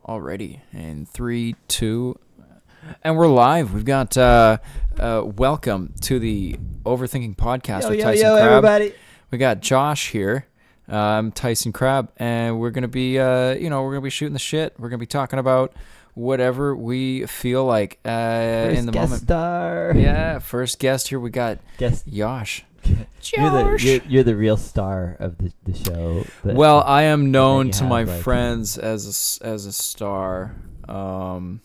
already. In 3, 2, and we're live. We've got welcome to the Overthinking Podcast with Tyson Crab. Everybody. We got Josh here. I'm Tyson Crab, and we're gonna be, we're gonna be shooting the shit. We're gonna be talking about whatever we feel like in the guest moment. Star. Yeah, first guest here. We got Josh. You're the real star of the show. Well, I am known to my friends as a star. I'm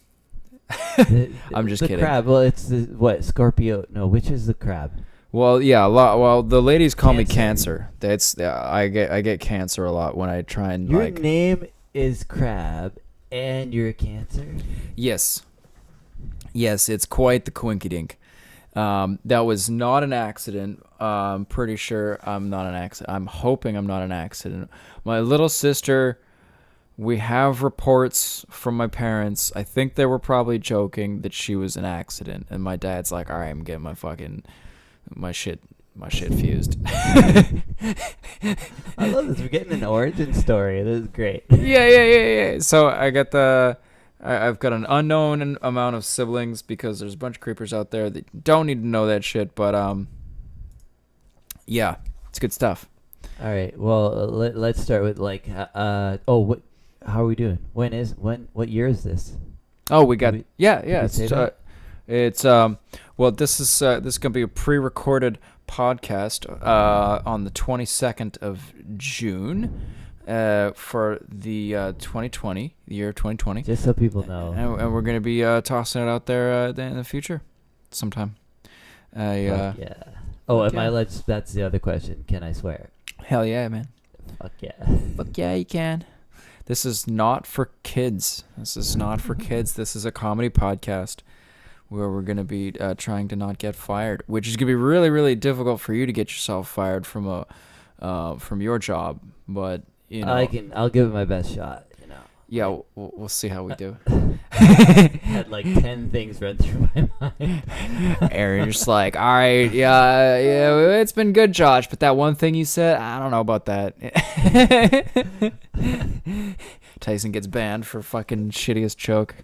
just kidding. The crab. Well, it's what Scorpio. No, which is the crab? Well, yeah, a lot. Well, the ladies call me Cancer. That's I get Cancer a lot when I try and Your name is Crab, and you're a Cancer. Yes, it's quite the coinkydink. That was not an accident. I'm pretty sure I'm not an accident. I'm hoping I'm not an accident. My little sister, we have reports from my parents. I think they were probably joking that she was an accident. And my dad's like, all right, I'm getting my shit fused. I love this. We're getting an origin story. This is great. Yeah. So I've got an unknown amount of siblings because there's a bunch of creepers out there that don't need to know that shit. But yeah, it's good stuff. All right. Well, let's start with how are we doing? What year is this? Oh, we got well, this is gonna be a pre-recorded podcast on the 22nd of June. For the 2020, the year 2020. Just so people know. And we're going to be tossing it out there in the future sometime. Yeah. Oh, am I allowed? That's the other question. Can I swear? Hell yeah, man. Fuck yeah. Fuck yeah, you can. This is not for kids. This is a comedy podcast where we're going to be trying to not get fired, which is going to be really, really difficult for you to get yourself fired from your job. But I'll give it my best shot. Yeah, we'll see how we do. Had like 10 things run through my mind. Aaron's just like, all right, yeah, it's been good, Josh, but that one thing you said, I don't know about that. Tyson gets banned for fucking shittiest joke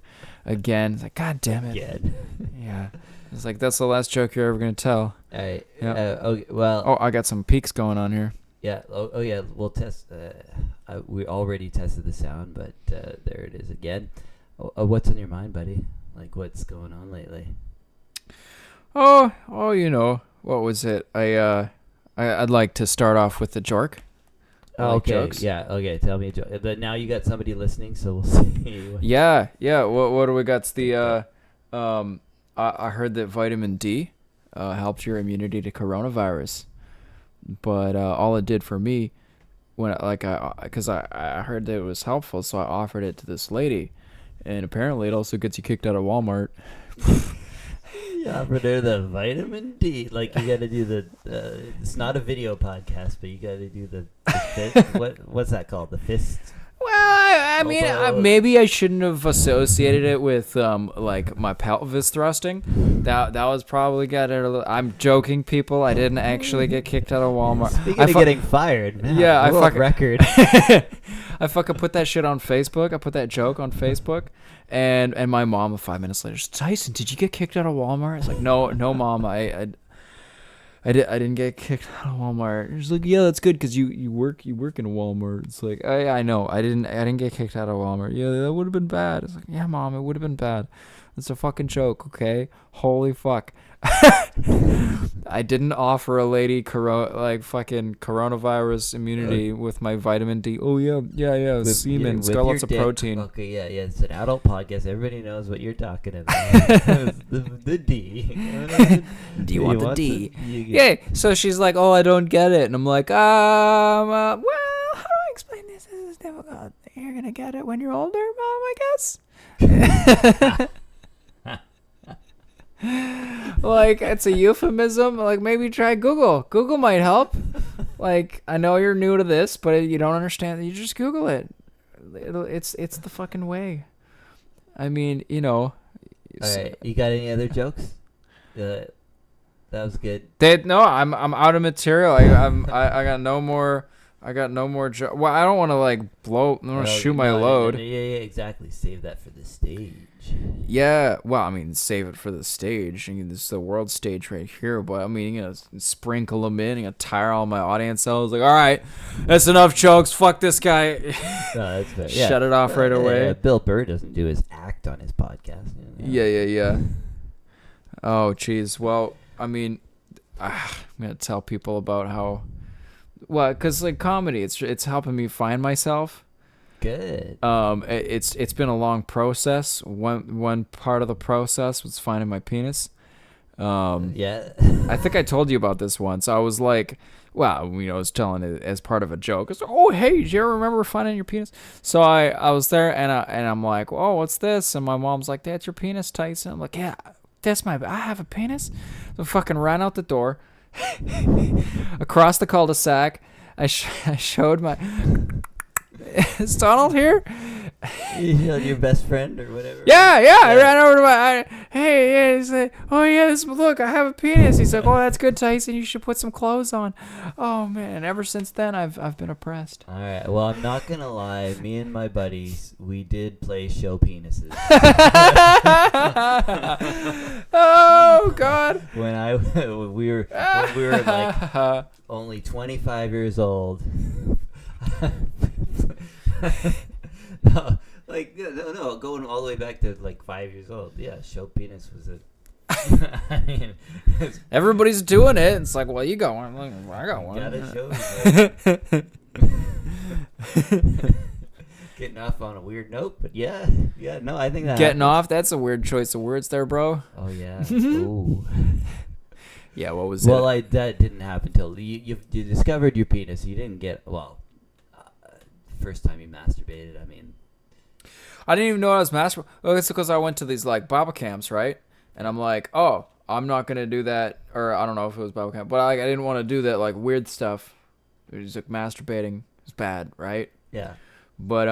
again. It's like, God damn it. Again. Yeah. It's like, that's the last joke you're ever gonna tell. All right. Yeah. Okay, well. I got some peaks going on here. Yeah. Oh yeah. We'll test. We already tested the sound, but there it is again. What's on your mind, buddy? Like, what's going on lately? Oh, what was it? I'd like to start off with the jork. Okay. Jokes. Yeah. Okay. Tell me a joke. But now you got somebody listening, so we'll see. Yeah. What do we got? It's the I heard that vitamin D helped your immunity to coronavirus. But all it did for me, because I heard that it was helpful, so I offered it to this lady, and apparently it also gets you kicked out of Walmart. You offered her the vitamin D, like you got to do the. It's not a video podcast, but you got to do the fist. What's that called? The fist. Well, I mean, maybe I shouldn't have associated it with like my pelvis thrusting. That was probably got it. I'm joking, people. I didn't actually get kicked out of Walmart. Speaking of getting fired, man, yeah, I fucking record. I fucking put that shit on Facebook. I put that joke on Facebook, and my mom 5 minutes later, Tyson, did you get kicked out of Walmart? It's like, no, mom, I didn't get kicked out of Walmart. She's like, yeah, that's good because you work in Walmart. It's like, I know, I didn't get kicked out of Walmart. Yeah, that would have been bad. It's like, yeah, mom, it would have been bad. It's a fucking joke, okay? Holy fuck. I didn't offer a lady fucking coronavirus immunity with my vitamin D. Oh yeah, semen. It's got lots of protein. Okay, yeah, it's an adult podcast. Everybody knows what you're talking about. the D. Do you want the D? Yeah. So she's like, oh, I don't get it, and I'm like, well, how do I explain this? This is difficult. You're gonna get it when you're older, mom, I guess. Like, it's a euphemism. Like, maybe try Google. Google might help. Like, I know you're new to this, but you don't understand. You just Google it. It's the fucking way. I mean, All right, you got any other jokes? That was good. No, I'm out of material. I got no more I got no more Well, I don't want to like blow. I don't want to shoot my load. Yeah, exactly. Save that for the stage. Yeah, well, I mean, save it for the stage. I mean, this is the world stage right here, but I mean, sprinkle them in, tire all my audience out. I was like, all right, that's enough jokes. Fuck this guy. No, that's fair. Shut it off right away. Bill Burr doesn't do his act on his podcast. Yeah. Oh, jeez. Well, I mean, I'm gonna tell people about how, well, because like comedy, it's helping me find myself. Good. It's been a long process. One part of the process was finding my penis. Yeah. I think I told you about this once. I was like, well, I was telling it as part of a joke. I was like, oh, hey, did you ever remember finding your penis? So I was there and I'm like, oh, what's this? And my mom's like, that's your penis, Tyson. I'm like, yeah, I have a penis. So I fucking ran out the door, across the cul-de-sac. I showed my. Is Donald here? Your best friend or whatever? Yeah. I ran over to he's like, oh yeah, look, I have a penis. He's like, oh, that's good, Tyson. You should put some clothes on. Oh man, and ever since then, I've been oppressed. All right. Well, I'm not gonna lie. Me and my buddies, we did play show penises. Oh God. When we were like only 25 years old. No, going all the way back to like 5 years old. Yeah, show penis was a. I mean, everybody's doing it. It's like, well, you got one. I got one. Gotta show. Getting off on a weird note, but yeah, no, I think that getting off. That's a weird choice of words there, bro. Oh yeah. Ooh. Yeah, what was it? Well, that didn't happen till you discovered your penis. You didn't get first time you masturbated. I mean, I didn't even know I was masturbating. Well, it's because I went to these like Baba camps, right? And I'm like, oh, I'm not gonna do that, or I don't know if it was Baba camp, but I didn't want to do that like weird stuff. It was like masturbating is bad, right? Yeah. But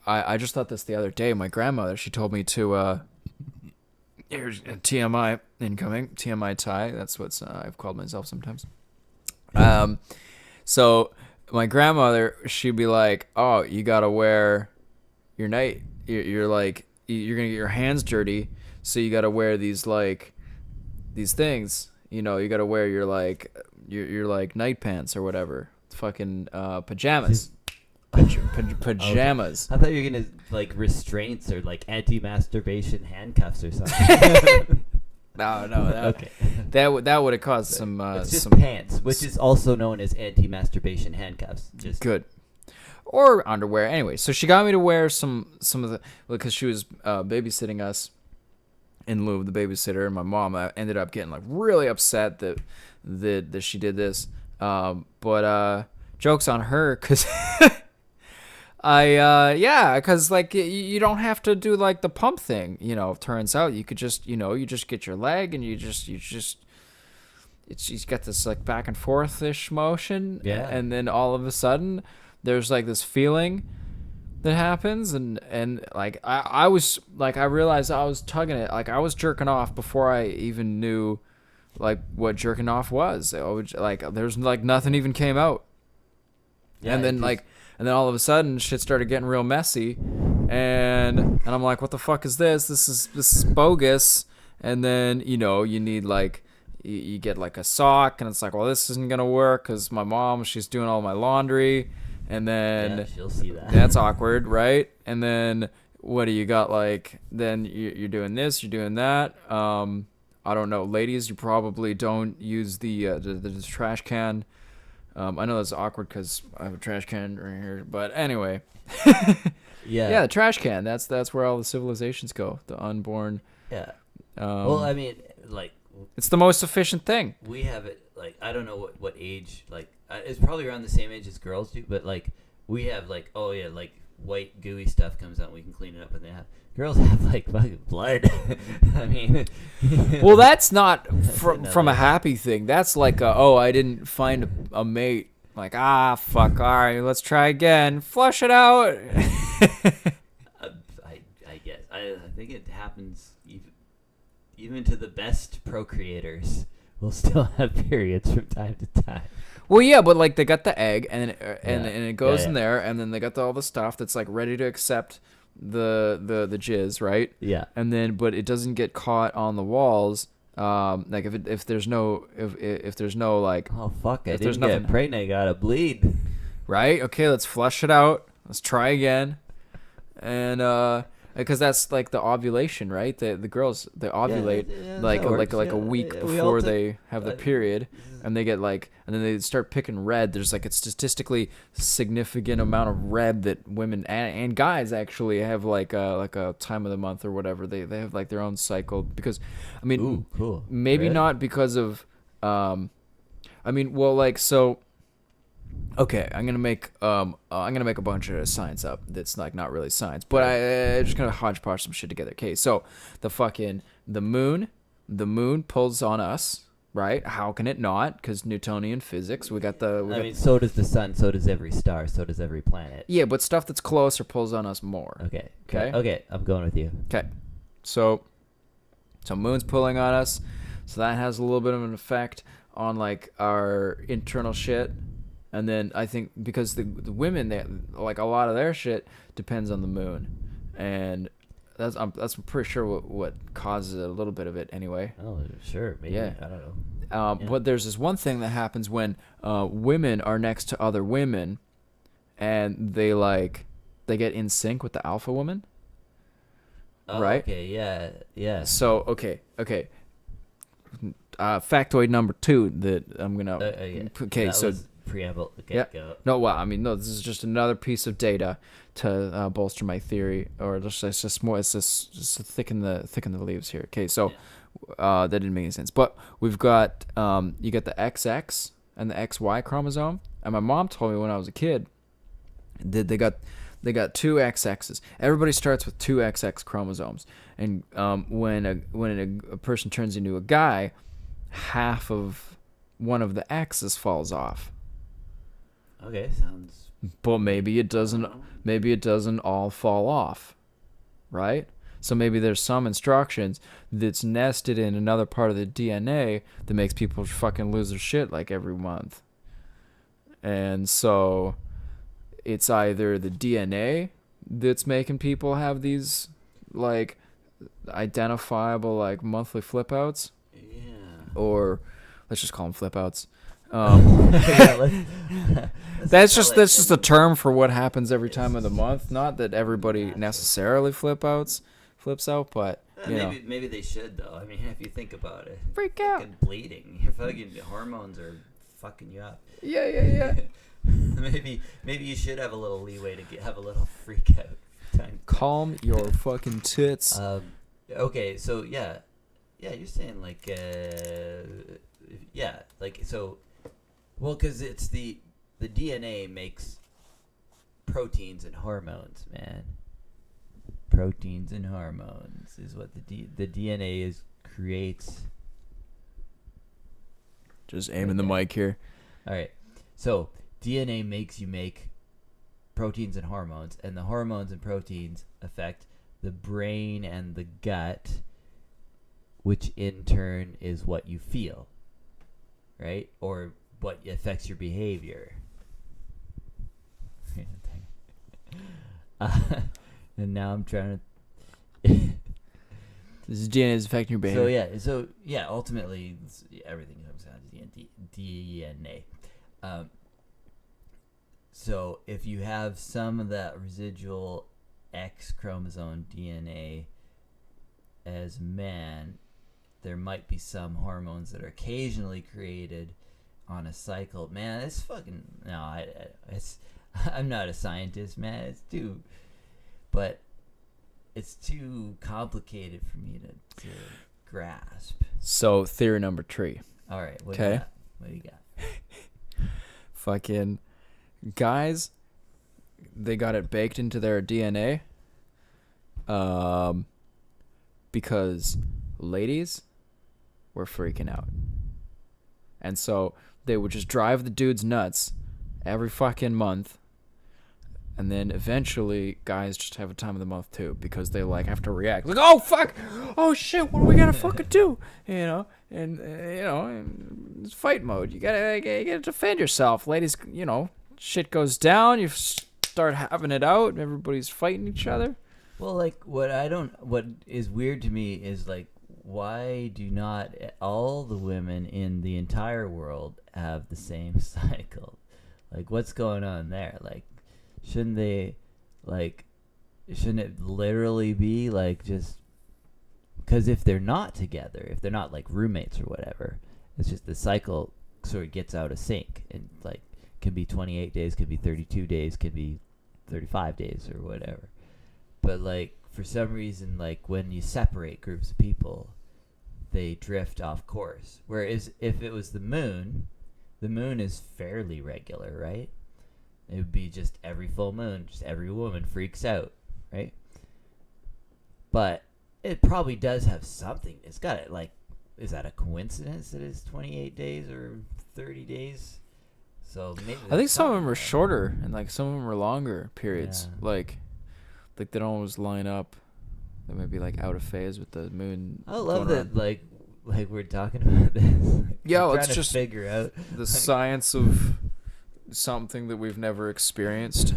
I just thought this the other day. My grandmother, she told me to here's TMI incoming, TMI Ty. That's what I've called myself sometimes. So my grandmother, she'd be like, "Oh, you gotta wear your night. You're like you're gonna get your hands dirty, so you gotta wear these things. You gotta wear your like night pants or whatever, fucking pajamas." Pajamas. Okay. I thought you were gonna like restraints or like anti-masturbation handcuffs or something. No. Okay. That would have caused some. It's just some pants, which is also known as anti-masturbation handcuffs. Just good. Or underwear. Anyway, so she got me to wear some of the, because she was babysitting us in lieu of the babysitter, and my mom ended up getting like really upset that she did this. But joke's on her, because. Because like you don't have to do like the pump thing, turns out you could just, you just get your leg and she's got this like back and forth-ish motion. Yeah. And then all of a sudden there's like this feeling that happens. And like, I was like, I realized I was tugging it. Like I was jerking off before I even knew like what jerking off was. Like there's like nothing even came out. Yeah, and then all of a sudden shit started getting real messy, and I'm like, what the fuck is this? This is bogus. And then you need like you get like a sock, and it's like, well, this isn't gonna work because my mom, she's doing all my laundry, and then she'll see that. That's awkward, right? And then what do you got? Like then you're doing this, you're doing that. I don't know, ladies, you probably don't use the trash can. I know that's awkward because I have a trash can right here, but anyway. Yeah, the trash can. That's where all the civilizations go. The unborn. Yeah. Well, I mean, like. It's the most efficient thing. We have it, like, I don't know what age, like, it's probably around the same age as girls do, but, like, we have, like, oh, yeah, like, white gooey stuff comes out and we can clean it up, and they have. Girls have, like, fucking blood. I mean. Well, that's not from a happy thing. That's like, I didn't find a mate. Like, fuck, all right, let's try again. Flush it out. I guess. I think it happens even to the best procreators will still have periods from time to time. Well, yeah, but like they got the egg, and and Yeah. it goes Yeah, in yeah. there, and then they got all the stuff that's like ready to accept the jizz, right? Yeah. And then, but it doesn't get caught on the walls. Like if there's no if there's no like Oh fuck! I if there's didn't get nothing pregnant. I gotta bleed. right, okay, let's flush it out. Let's try again, and because that's like the ovulation, right? The girls they ovulate yeah, like that works. like a Yeah, week we all before took- they have the period, and they get like, and then they start picking red. There's like a statistically significant amount of red that women and guys actually have like a time of the month or whatever. They have like their own cycle because, I mean, Ooh, cool. maybe Red? not because of, I mean, well, like so. Okay, I'm gonna make a bunch of science up that's like not really science, but I just gonna hodgepodge some shit together. Okay, so the moon pulls on us, right? How can it not? Because Newtonian physics. We got I mean, so does the sun. So does every star. So does every planet. yeah, but stuff that's closer pulls on us more. Okay. Okay. Okay. I'm going with you. Okay, so moon's pulling on us, so that has a little bit of an effect on like our internal shit. And then I think because the women, they, like a lot of their shit depends on the moon, and that's pretty sure what causes it, a little bit of it anyway. Oh, sure. Maybe. Yeah. I don't know. Yeah. But there's this one thing that happens when women are next to other women, and they get in sync with the alpha woman. Oh, right? Okay. Yeah. Yeah. So okay. Factoid number 2 that I'm gonna. Yeah. Okay, That so. was preamble. Okay. Yeah. Go. No, well, I mean, no. This is just another piece of data to bolster my theory, or it's just more. It's just to thicken the leaves here. Okay, so that didn't make any sense. But we've got you got the XX and the XY chromosome, and my mom told me when I was a kid that they got two XXs. Everybody starts with two XX chromosomes, and when a person turns into a guy, half of one of the X's falls off. Okay. Sounds. But maybe it doesn't all fall off, right? So maybe there's some instructions that's nested in another part of the DNA that makes people fucking lose their shit like every month. And so it's either the DNA that's making people have these like identifiable like monthly flip outs, Yeah. or let's just call them flip outs. That's just a term for what happens every time of the month. Not that everybody necessarily flips out, but you know. Maybe they should though. I mean, if you think about it, Freak out. fucking bleeding, your fucking hormones are fucking you up. Yeah. maybe you should have a little leeway to have a little freak out time. Calm your fucking tits. Okay, so yeah, you're saying like so. Well, because it's the DNA makes proteins and hormones, man. Proteins and hormones is what the DNA creates. Just aiming the mic here. All right. So DNA makes you make proteins and hormones, and the hormones and proteins affect the brain and the gut, which in turn is what you feel, right? Or what affects your behavior. And now I'm trying to. This DNA is affecting your behavior. So ultimately everything comes down to DNA. So if you have some of that residual X chromosome DNA as man, there might be some hormones that are occasionally created on a cycle. Man, it's fucking I'm not a scientist, man. But it's too complicated for me to grasp. So theory number 3. All right, what do you got? Fucking guys, they got it baked into their DNA. Because ladies were freaking out. And so they would just drive the dudes nuts every fucking month. And then eventually guys just have a time of the month too, because they like have to react like, oh fuck, oh shit, what do we gotta fucking do, and it's fight mode. You gotta defend yourself, ladies. Shit goes down, you start having it out, everybody's fighting each other. Well, like what is weird to me is like, why do not all the women in the entire world have the same cycle? Like, what's going on there? Like, shouldn't it literally be like just because if they're not together, if they're not like roommates or whatever, it's just the cycle sort of gets out of sync, and like can be 28 days, could be 32 days, could be 35 days or whatever. But like for some reason, like when you separate groups of people, they drift off course. Whereas if it was the moon is fairly regular, right? It would be just every full moon, just every woman freaks out, right? But it probably does have something. It's got it. Like, is that a coincidence that it's 28 days or 30 days? So maybe I think some of them are shorter and like some of them are longer periods. Yeah. Like they don't always line up. They might be like out of phase with the moon. I love that. Like we're talking about this. Yeah, let's just figure out the science of something that we've never experienced.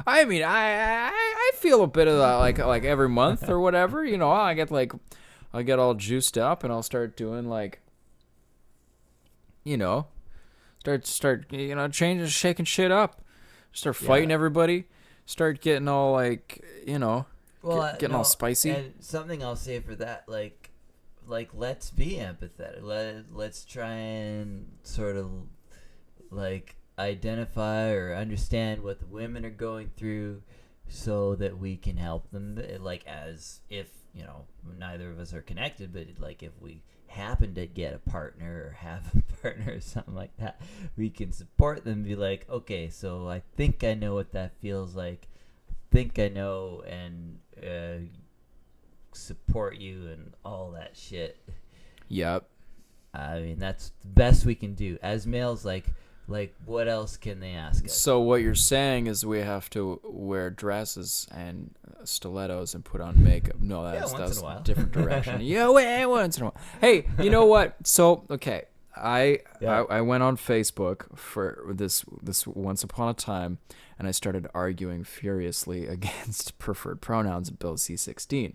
I mean, I feel a bit of that like every month or whatever. I get all juiced up and I'll start doing like, start changing, shaking shit up, start fighting everybody, start getting all like getting all spicy. And something I'll say for that, like let's be empathetic. Let's try and sort of like identify or understand what the women are going through so that we can help them, like as if neither of us are connected, but like if we happen to get a partner or have a partner or something like that, we can support them, be like, okay, so I think I know what that feels like, I think I know, and support you and all that shit. Yep. I mean, that's the best we can do as males. Like what else can they ask us? So what you're saying is we have to wear dresses and stilettos and put on makeup. No, that's a different direction. Once in a while. Hey, you know what? So, okay, I went on Facebook for this once upon a time, and I started arguing furiously against preferred pronouns in Bill C-16.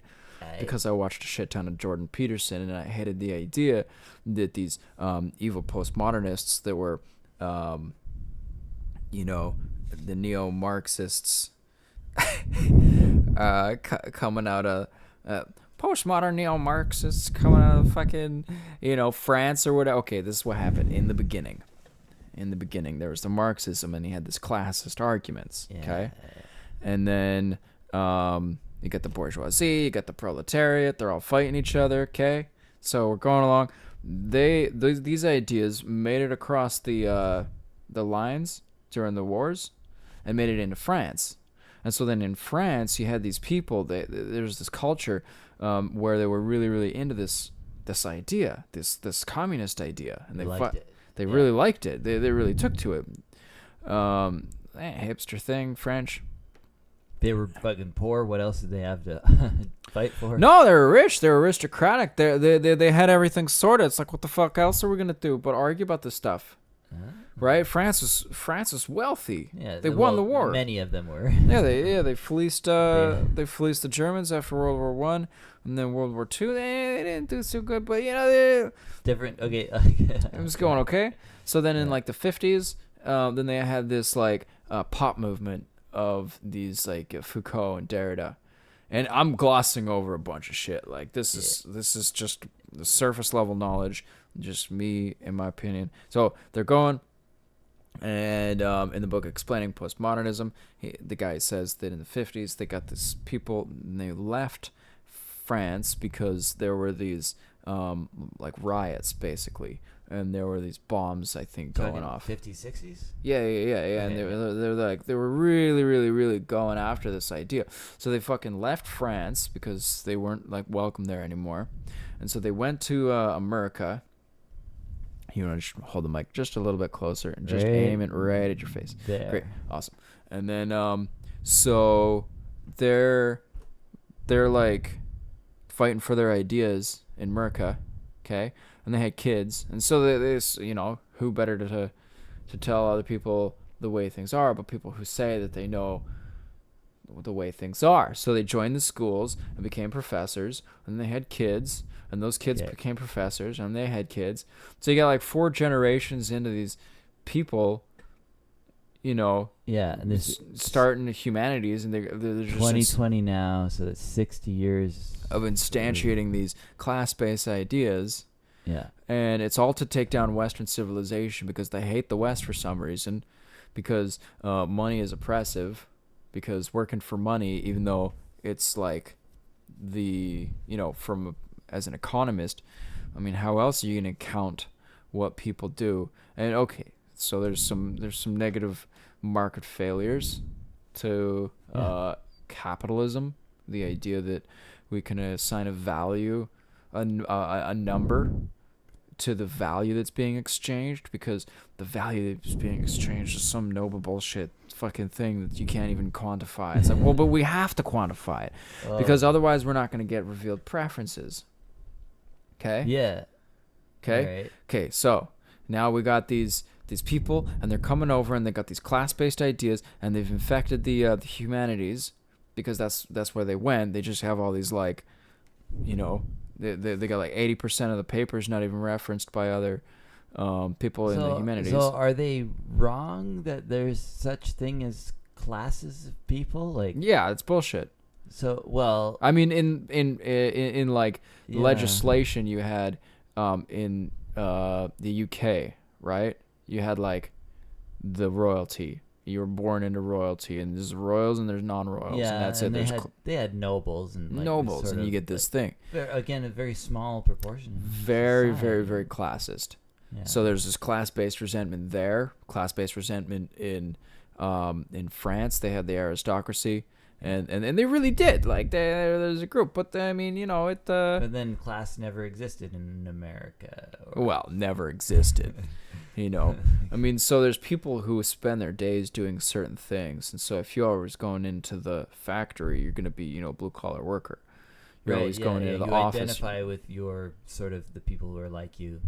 Because I watched a shit ton of Jordan Peterson, and I hated the idea that these evil postmodernists that were the neo-Marxists coming out of postmodern neo-Marxists coming out of fucking France or whatever. Okay, this is what happened in the beginning. There was the Marxism, and he had this classist arguments. Okay, and then you got the bourgeoisie, you got the proletariat. They're all fighting each other. Okay, so we're going along. These ideas made it across the lines during the wars and made it into France. And so then in France, you had these people. There's this culture where they were really, really into this idea, this communist idea, and they really liked it. They really took to it. Hipster thing, French. They were fucking poor. What else did they have to fight for? No, they were rich. They were aristocratic. They had everything sorted. It's like, what the fuck else are we gonna do but argue about this stuff? Right? France was wealthy. Yeah, they won the war. Many of them were. They fleeced the Germans after World War One, and then World War Two. They didn't do so good, but different. Okay, it was going okay. So then in like the 50s, then they had this like pop movement of these like Foucault and Derrida, and I'm glossing over a bunch of shit. Like this is just the surface level knowledge, just me in my opinion. So they're going, and in the book explaining postmodernism, the guy says that in the 50s they got this people and they left France because there were these like riots basically. And there were these bombs, I think, going off. 50s, 60s? Yeah. Okay. And they were really, really, really going after this idea. So they fucking left France because they weren't like welcome there anymore. And so they went to America. You want to just hold the mic just a little bit closer and just aim it right at your face. There. Great, awesome. And then so they're like fighting for their ideas in Merca, okay? And they had kids, and so they who better to tell other people the way things are, but people who say that they know the way things are. So they joined the schools and became professors, and they had kids, and those kids became professors, and they had kids. So you got like 4 generations into these people, Yeah, and this starting the humanities, and they're just 2020 now, so that's 60 years of instantiating these class-based ideas. Yeah. And it's all to take down Western civilization because they hate the West for some reason, because money is oppressive, because working for money, even though it's like as an economist, I mean, how else are you going to count what people do? And okay, so there's some negative market failures to capitalism, the idea that we can assign a value, a number to the value that's being exchanged, because the value that's being exchanged is some noble bullshit fucking thing that you can't even quantify. It's like, well, but we have to quantify it because otherwise we're not going to get revealed preferences. Okay? Yeah. Okay? Right. Okay, so now we got these people, and they're coming over, and they got these class-based ideas, and they've infected the humanities, because that's where they went. They just have all these They got like 80% of the papers not even referenced by other people in the humanities. So are they wrong that there's such thing as classes of people? Like, yeah, it's bullshit. So, well, I mean, in like legislation you had in the UK, right? You had like the royalty. You were born into royalty, and there's royals and there's non-royals, and that's it. They had nobles and nobles, and you get this thing. Again, a very small proportion. Very, very, very classist. Yeah. So there's this class-based resentment there. Class-based resentment in France. They had the aristocracy, and they really did. Like there's a group, but I mean, But then class never existed in America. Well, never existed. I mean, so there's people who spend their days doing certain things, and so if you're always going into the factory, you're gonna be, blue collar worker. You're always going into the office. You identify with your sort of the people who are like you,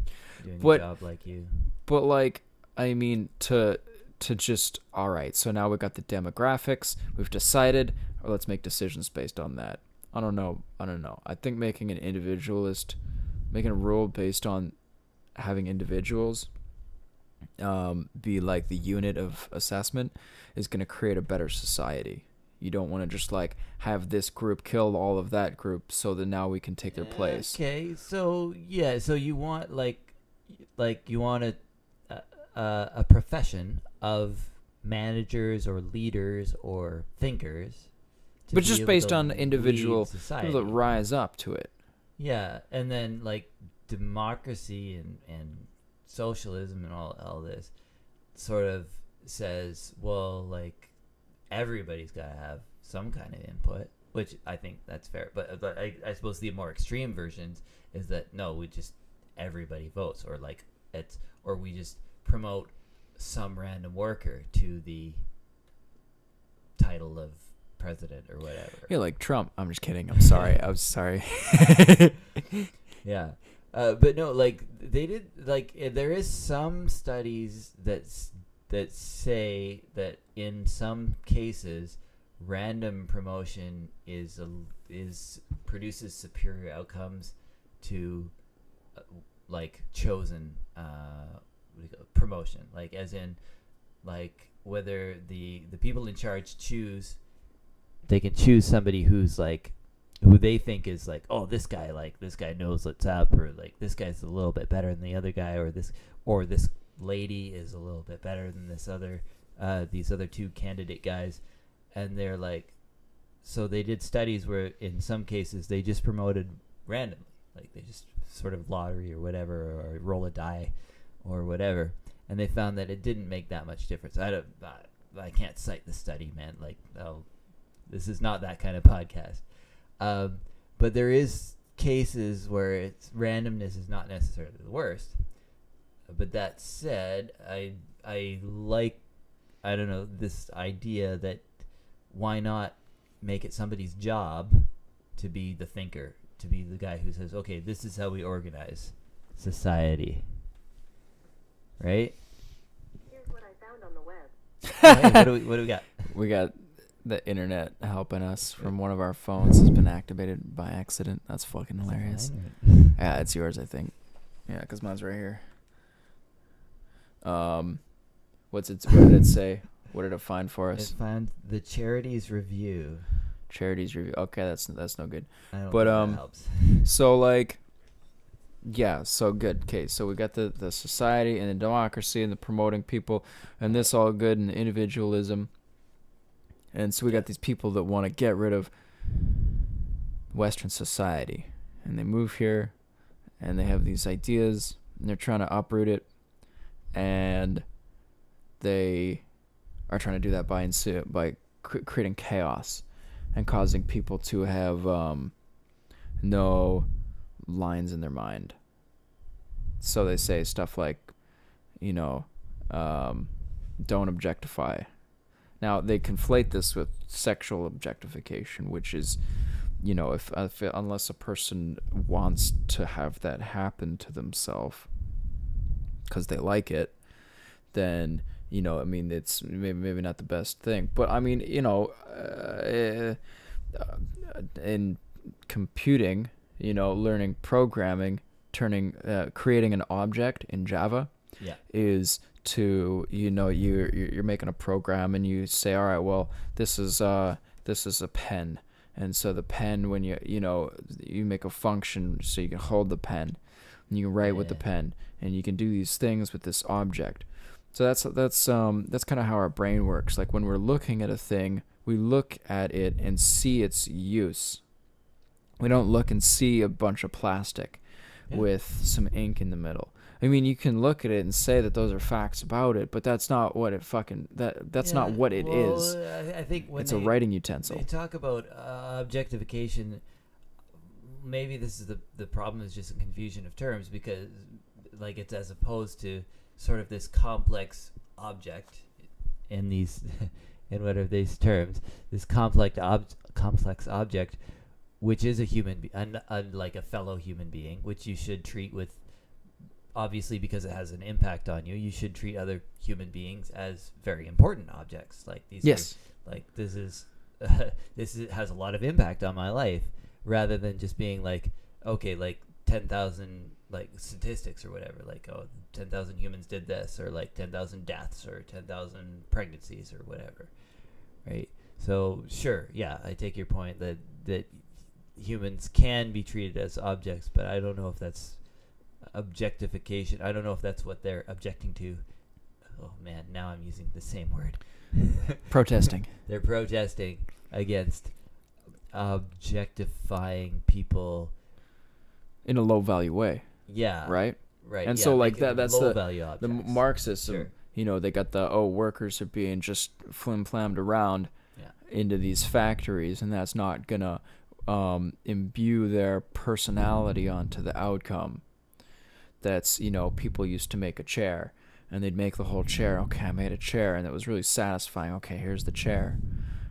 doing a job like you. But like, I mean, to just all right. So now we got the demographics. We've decided, or let's make decisions based on that. I don't know. I think making a rule based on having individuals be like the unit of assessment is going to create a better society. You don't want to just like have this group kill all of that group so that now we can take their place. Okay, so so you want you want a profession of managers or leaders or thinkers, but just based on individual people that rise up to it. Yeah, and then like democracy and socialism and all this sort of says, well, like everybody's got to have some kind of input, which I think that's fair. But I suppose the more extreme versions is that no, we just everybody votes, or we just promote some random worker to the title of president or whatever. Yeah, like Trump. I'm just kidding. I'm sorry. I was sorry. Yeah. But no, like they did, like there is some studies that say that in some cases, random promotion produces superior outcomes to like chosen promotion, like as in like whether the people in charge they can choose somebody who's like who they think is like, oh, this guy knows what's up, or like this guy's a little bit better than the other guy, or this lady is a little bit better than these other 2 candidate guys. And they're like, so they did studies where in some cases they just promoted randomly, like they just sort of lottery or whatever, or roll a die or whatever, and they found that it didn't make that much difference. I can't cite the study, man. Like, oh, this is not that kind of podcast. But there is cases where randomness is not necessarily the worst. But that said, I I don't know, this idea that why not make it somebody's job to be the thinker, to be the guy who says, okay, this is how we organize society, right? Here's what I found on the web. Hey, what do we got? We got the internet helping us from one of our phones has been activated by accident. That's fucking hilarious. Yeah, it's yours, I think. Yeah, because mine's right here. What did it say? What did it find for us? It found the Charities Review. Charities Review. Okay, that's no good. I don't But, think that helps. So like, yeah, so good. Okay, so we got the society and the democracy and the promoting people and this all good and individualism. And so we got these people that want to get rid of Western society, and they move here, and they have these ideas, and they're trying to uproot it, and they are trying to do that by creating chaos and causing people to have no lines in their mind. So they say stuff like, don't objectify. Now, they conflate this with sexual objectification, which is, unless a person wants to have that happen to themselves because they like it, then, it's maybe not the best thing. But, in computing, learning programming, creating an object in Java is to you're making a program and you say, all right, well, this is a pen, and so the pen, when you make a function so you can hold the pen and you can write with the pen and you can do these things with this object. So that's kind of how our brain works. Like when we're looking at a thing, we look at it and see its use. We don't look and see a bunch of plastic with some ink in the middle. I mean, you can look at it and say that those are facts about it, but that's not what it that's not what it is. I think when it's a writing utensil. They talk about objectification. Maybe this is the problem is just a confusion of terms, because like it's as opposed to sort of this complex object in these in what are these terms, this complex object, which is a human like a fellow human being, which you should treat with, obviously, because it has an impact on you, you should treat other human beings as very important objects. Like these, this has a lot of impact on my life, rather than just being like, okay, like 10,000 like statistics or whatever, like 10,000 humans did this, or like 10,000 deaths, or 10,000 pregnancies, or whatever, right? So sure, yeah, I take your point that humans can be treated as objects, but I don't know if that's objectification. I don't know if that's what they're objecting to. Oh man, now I'm using the same word. Protesting. They're protesting against objectifying people in a low value way. Yeah. Right? Right. And so like that's low value objects. The Marxists, sure. They got the workers are being just flim-flammed around into these factories, and that's not gonna imbue their personality onto the outcome. That's, people used to make a chair, and they'd make the whole chair. Okay, I made a chair, and it was really satisfying. Okay, here's the chair,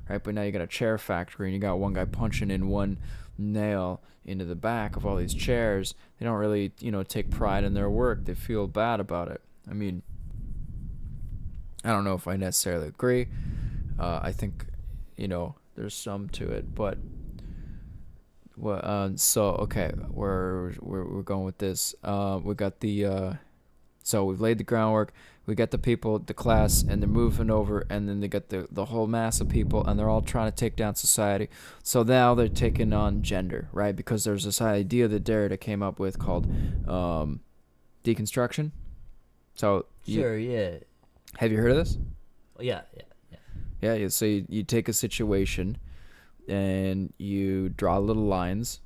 right? But now you got a chair factory, and you got one guy punching in one nail into the back of all these chairs. They don't really, take pride in their work. They feel bad about it. I mean, I don't know if I necessarily agree. I think, there's some to it, but. Well, so okay, we're going with this. We got so we've laid the groundwork. We got the people, the class, and they're moving over, and then they got the whole mass of people, and they're all trying to take down society. So now they're taking on gender, right? Because there's this idea that Derrida came up with called deconstruction. So yeah. Have you heard of this? Yeah. Yeah. So you take a situation, and you draw little lines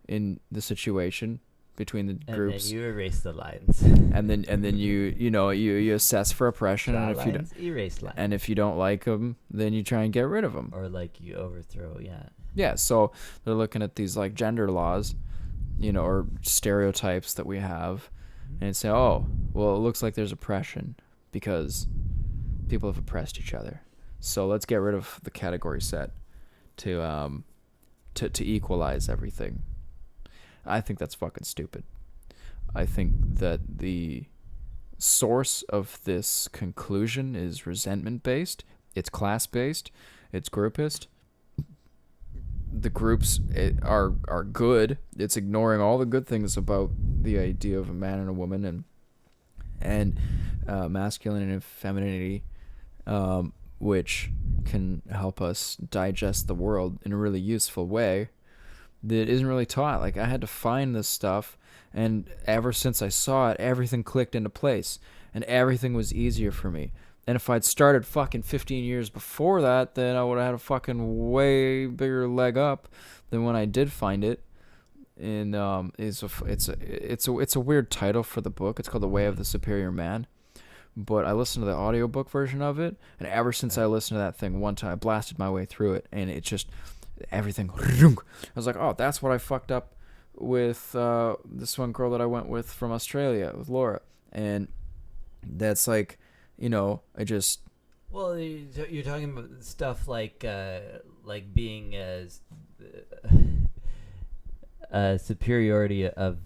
in the situation between the groups. And then you erase the lines. and then you assess for oppression. Draw and if lines, erase lines. And if you don't like them, then you try and get rid of them. Or like you overthrow, yeah. Yeah, so they're looking at these like gender laws, or stereotypes that we have, and say, oh, well, it looks like there's oppression because people have oppressed each other. So let's get rid of the category set to equalize everything. I think that's fucking stupid. I think that the source of this conclusion is resentment based. It's class based. It's groupist. The groups are good. It's ignoring all the good things about the idea of a man and a woman and masculinity and femininity, which can help us digest the world in a really useful way that isn't really taught. Like, I had to find this stuff, and ever since I saw it, everything clicked into place, and everything was easier for me. And if I'd started fucking 15 years before that, then I would have had a fucking way bigger leg up than when I did find it. And it's a weird title for the book. It's called The Way of the Superior Man. But I listened to the audiobook version of it, and ever since I listened to that thing one time, I blasted my way through it, and it just, everything, I was like, oh, that's what I fucked up with this one girl that I went with from Australia, with Laura. And that's like, you know, I just... Well, you're talking about stuff like being a superiority of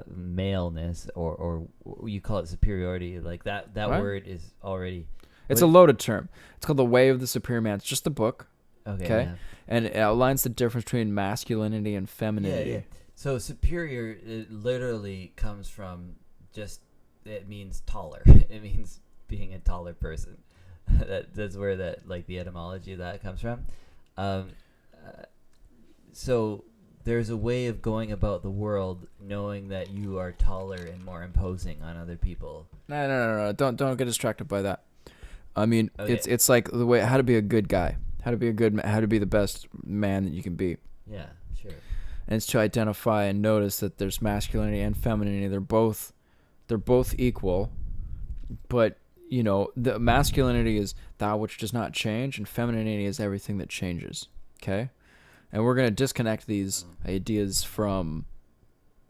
maleness, or you call it superiority, like that Right. word is already... It's a loaded term. It's called The Way of the Superior Man. It's just the book, okay? Yeah. And it outlines the difference between masculinity and femininity. Yeah. So superior, it literally comes from just, it means taller. It means being a taller person. That's where that, like, the etymology of that comes from. So there's a way of going about the world knowing that you are taller and more imposing on other people. No. Don't get distracted by that. I mean, Okay. it's like the way, how to be a good guy, how to be the best man that you can be. Yeah, sure. And it's to identify and notice that there's masculinity and femininity. They're both equal, but, you know, the masculinity is that which does not change, and femininity is everything that changes. Okay? And we're going to disconnect these ideas from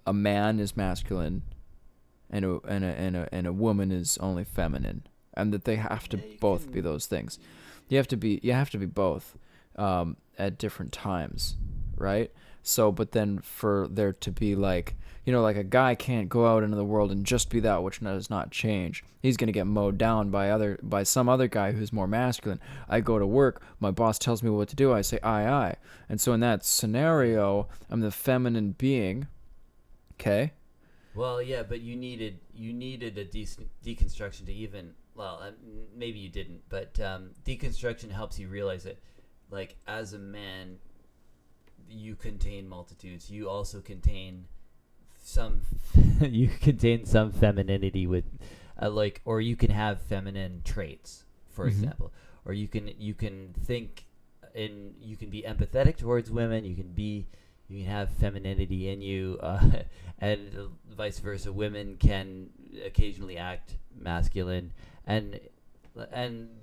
a man is masculine and a woman is only feminine, and that they have to both be those things. You have to be both at different times, right? So, but then for there to be, like, you know, like, a guy can't go out into the world and just be that which does not change. He's going to get mowed down by some other guy who's more masculine. I go to work, my boss tells me what to do, I say aye. And so in that scenario, I'm the feminine being, okay? Well, yeah, but you needed a deconstruction to even, well, maybe you didn't, but deconstruction helps you realize that, like, as a man, you contain multitudes. You also contain some femininity with, or you can have feminine traits, for example, or you can think, and you can be empathetic towards women. You can have femininity in you, and vice versa. Women can occasionally act masculine, and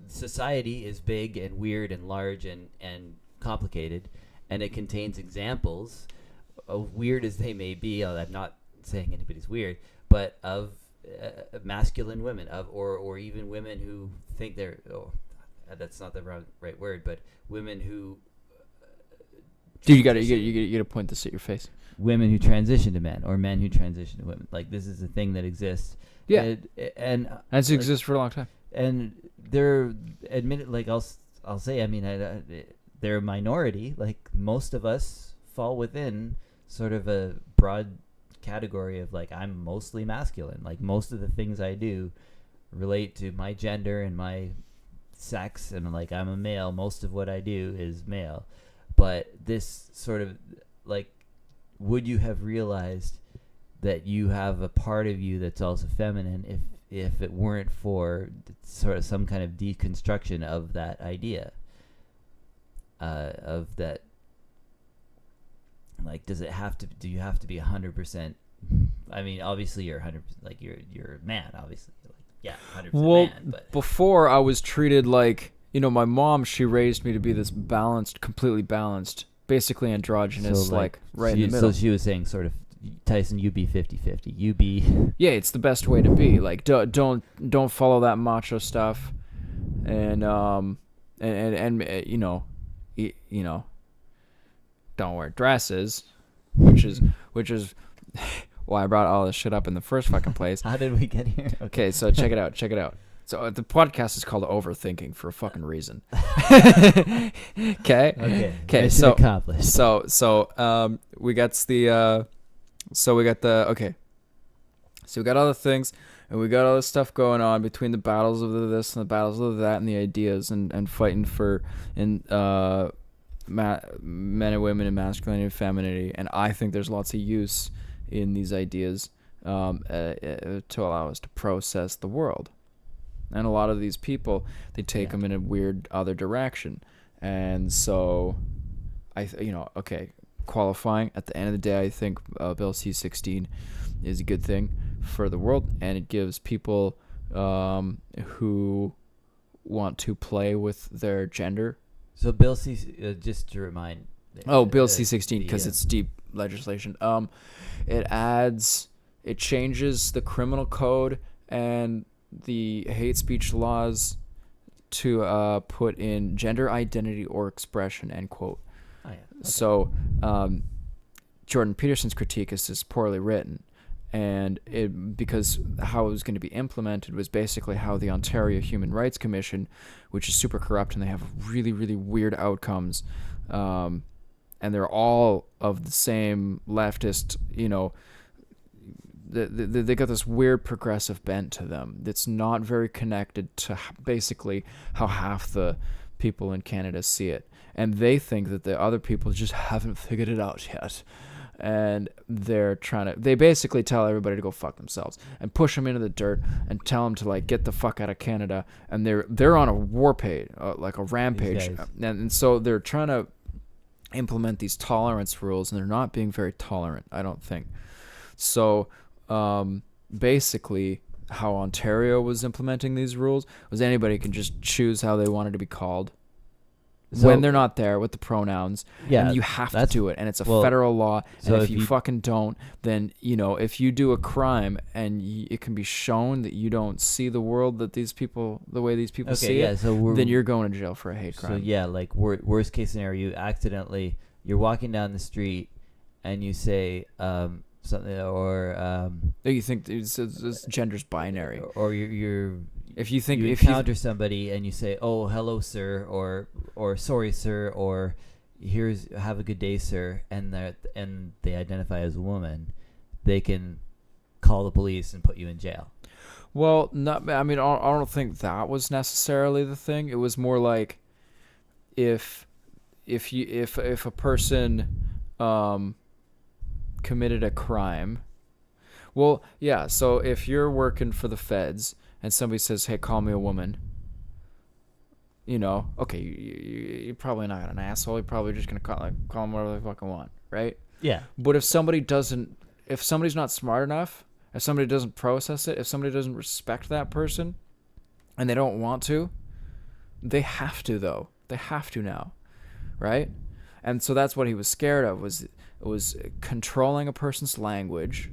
society is big and weird and large and complicated, and it contains examples, weird as they may be. I'm not saying anybody's weird, but of masculine women, or even women who think they're, that's not the right word, but women who. Dude, you gotta point this at your face. Women who transition to men, or men who transition to women. Like, this is a thing that exists. Yeah, and it's existed for a long time. And they're admitted, like, I'll say, I mean, they're a minority. Like, most of us fall within sort of a broad category of, like, I'm mostly masculine. Like, most of the things I do relate to my gender and my sex, and, like, I'm a male. Most of what I do is male. But this sort of, like, would you have realized that you have a part of you that's also feminine if it weren't for sort of some kind of deconstruction of that idea, of that, like, do you have to be 100%? I mean, obviously you're 100%, like, you're a man, obviously, like, yeah, 100% man. But before I was treated like, you know, my mom, she raised me to be this completely balanced, basically androgynous, so, like right in the middle. So she was saying, sort of, Tyson, you be 50-50. You be... Yeah, it's the best way to be. Like, don't follow that macho stuff. and you know, don't wear dresses, which is why I brought all this shit up in the first fucking place. How did we get here? Okay, so check it out. So the podcast is called Overthinking for a fucking reason. Okay. Okay. Mission So accomplished. we got the okay. So we got all the things, and we got all this stuff going on between the battles of the this and the battles of that and the ideas and fighting for men and women and masculinity and femininity. And I think there's lots of use in these ideas to allow us to process the world. And a lot of these people, they take them in a weird other direction. And so, qualifying, at the end of the day, I think Bill C-16 is a good thing for the world. And it gives people who want to play with their gender. So Bill C, just to remind. Bill C-16, because it's deep legislation. It changes the criminal code and the hate speech laws to put in gender identity or expression, end quote. Oh, yeah. Okay. So Jordan Peterson's critique is just poorly written, and because how it was going to be implemented was basically how the Ontario Human Rights Commission, which is super corrupt and they have really, really weird outcomes, and they're all of the same leftist, they got this weird progressive bent to them that's not very connected to basically how half the people in Canada see it. And they think that the other people just haven't figured it out yet. And they basically tell everybody to go fuck themselves and push them into the dirt and tell them to get the fuck out of Canada. And they're on a war page, like a rampage. And so they're trying to implement these tolerance rules, and they're not being very tolerant, I don't think. So basically how Ontario was implementing these rules was anybody can just choose how they wanted to be called when they're not there with the pronouns. Yeah, and you have to do it, and it's a federal law. So and if you fucking don't, then if you do a crime and it can be shown that you don't see the world the way these people see it, then you're going to jail for a hate crime. So worst case scenario, you're walking down the street and you say something, or you think it's gender's binary, or you encounter somebody and you say, "Oh, hello, sir," or "Sorry, sir," or "Have a good day, sir," and they identify as a woman, they can call the police and put you in jail. Well, I don't think that was necessarily the thing. It was more like if a person committed a crime. Well, yeah, so if you're working for the feds and somebody says, "Hey, call me a woman," okay, you're probably not an asshole. You're probably just going to call them whatever they fucking want, right? Yeah. But if somebody's not smart enough, if somebody doesn't process it, if somebody doesn't respect that person and they don't want to, they have to, though. They have to now, right? And so that's what he was scared of, was controlling a person's language,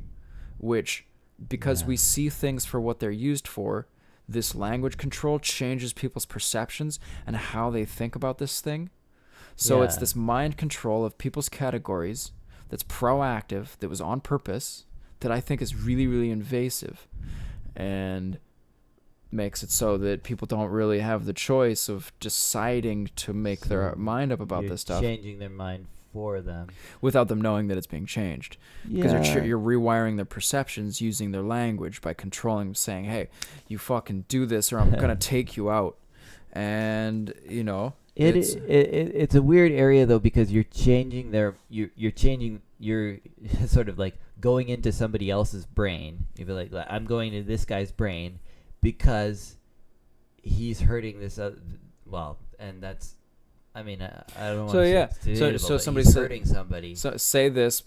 which, because we see things for what they're used for, this language control changes people's perceptions and how they think about this thing. So it's this mind control of people's categories that's proactive, that was on purpose, that I think is really, really invasive, and makes it so that people don't really have the choice of deciding to make their mind up about this stuff. Changing their mind for them without them knowing that it's being changed. Because you're rewiring their perceptions using their language by controlling them, saying, "Hey, you fucking do this or I'm going to take you out." And, it's a weird area, though, because you're changing you're sort of like going into somebody else's brain. You'd be like, "I'm going into this guy's brain because he's hurting this other," and that's, I don't want to say so somebody he's hurting somebody. So say this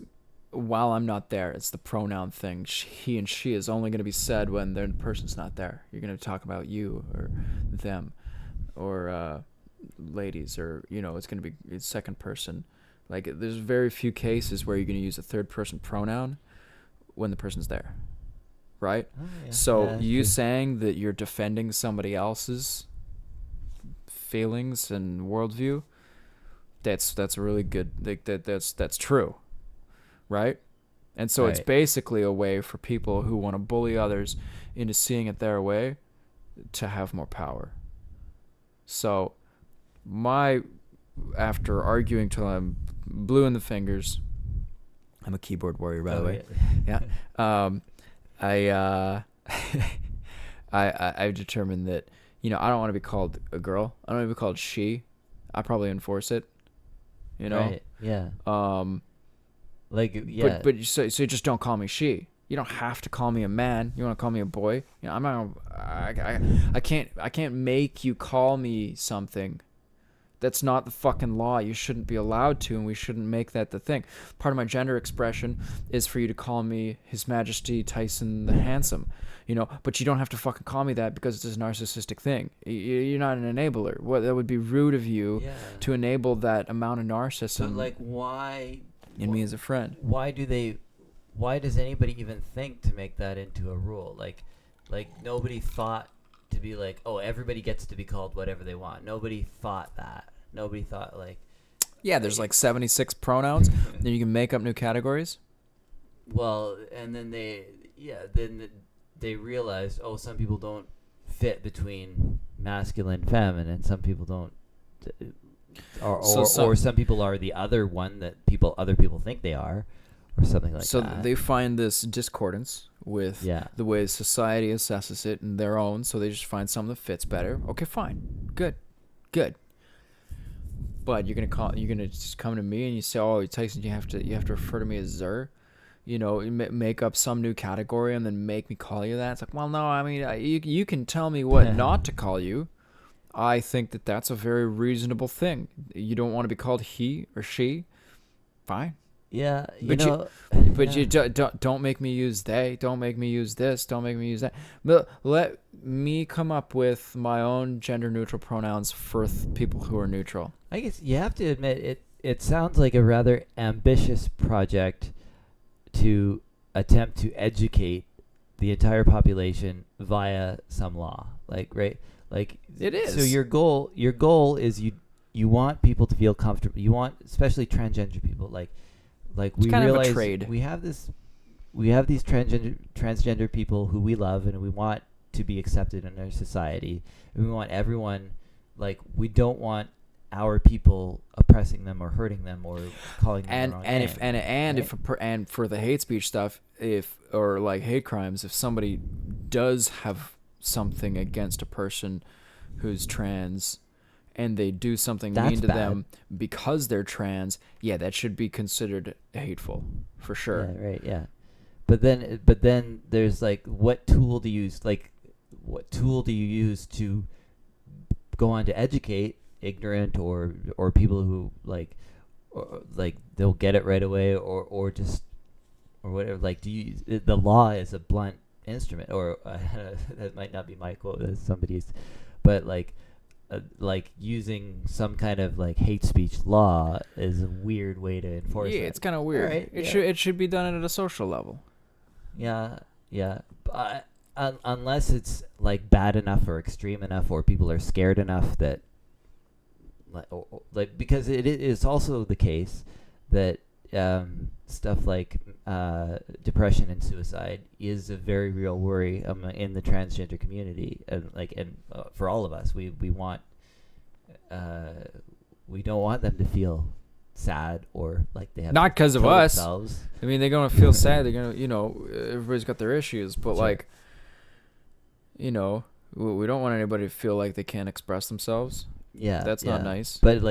while I'm not there. It's the pronoun thing. He and she is only going to be said when the person's not there. You're going to talk about you or them or ladies, or it's going to be second person. There's very few cases where you're going to use a third person pronoun when the person's there, right? Oh, yeah. So Yeah, you true. saying that you're defending somebody else's feelings and worldview, that's a really good, like, that's true, right? And so it's Right. basically a way for people who want to bully others into seeing it their way to have more power. So after arguing till I'm blue in the fingers, I'm a keyboard warrior, by the way. Yeah. I've determined that, I don't want to be called a girl. I don't want to be called she. I probably enforce it, Right. Yeah. Like, yeah. But so just don't call me she. You don't have to call me a man. You want to call me a boy? I'm not. I can't make you call me something. That's not the fucking law. You shouldn't be allowed to, and we shouldn't make that the thing. Part of my gender expression is for you to call me His Majesty Tyson the Handsome, but you don't have to fucking call me that because it's a narcissistic thing. You're not an enabler. That would be rude of you to enable that amount of narcissism. But like, why? In me as a friend. Why does anybody even think to make that into a rule? Like nobody thought to be like, oh, everybody gets to be called whatever they want. Nobody thought that. Nobody thought like. Yeah, there's like 76 pronouns. Then you can make up new categories. Well, and then they realized, oh, some people don't fit between masculine, feminine. Some people don't. Or some people are the other one that other people think they are, or something like that. So they find this discordance with the way society assesses it in their own, so they just find something that fits better. Okay, fine. Good. But you're gonna just come to me and you say, oh, Tyson, you have to refer to me as Zer. Make up some new category and then make me call you that. It's like, well, no, I mean, you can tell me what not to call you. I think that that's a very reasonable thing. You don't want to be called he or she. Fine. Yeah, you don't make me use they. Don't make me use this. Don't make me use that. But let me come up with my own gender neutral pronouns for people who are neutral. I guess you have to admit it. It sounds like a rather ambitious project to attempt to educate the entire population via some law. Like, right? Like, it is. So your goal is you want people to feel comfortable. You want, especially transgender people, like we realize we have these transgender people who we love and we want to be accepted in our society. And we want everyone, like, we don't want our people oppressing them or hurting them or calling them the wrong name. And for the hate speech stuff, or like hate crimes, if somebody does have something against a person who's trans and they do something mean to them because they're trans, that should be considered hateful for sure. Yeah, right, yeah. But then there's like, what tool do you use to go on to educate ignorant or people who like they'll get it right away or whatever? Like, the law is a blunt instrument, or that might not be my quote, that's somebody's, but like using some kind of like hate speech law is a weird way to enforce it. Yeah, it's kind of weird. Right, it should be done at a social level. Yeah. Unless it's like bad enough or extreme enough, or people are scared enough that, like, because it is also the case that stuff like depression and suicide is a very real worry in the transgender community, and for all of us, we don't want them to feel sad or like they have not because of us. Themselves. I mean, they're gonna feel sad. They're gonna, everybody's got their issues, but sure. Like, we don't want anybody to feel like they can't express themselves. Yeah, that's not nice. But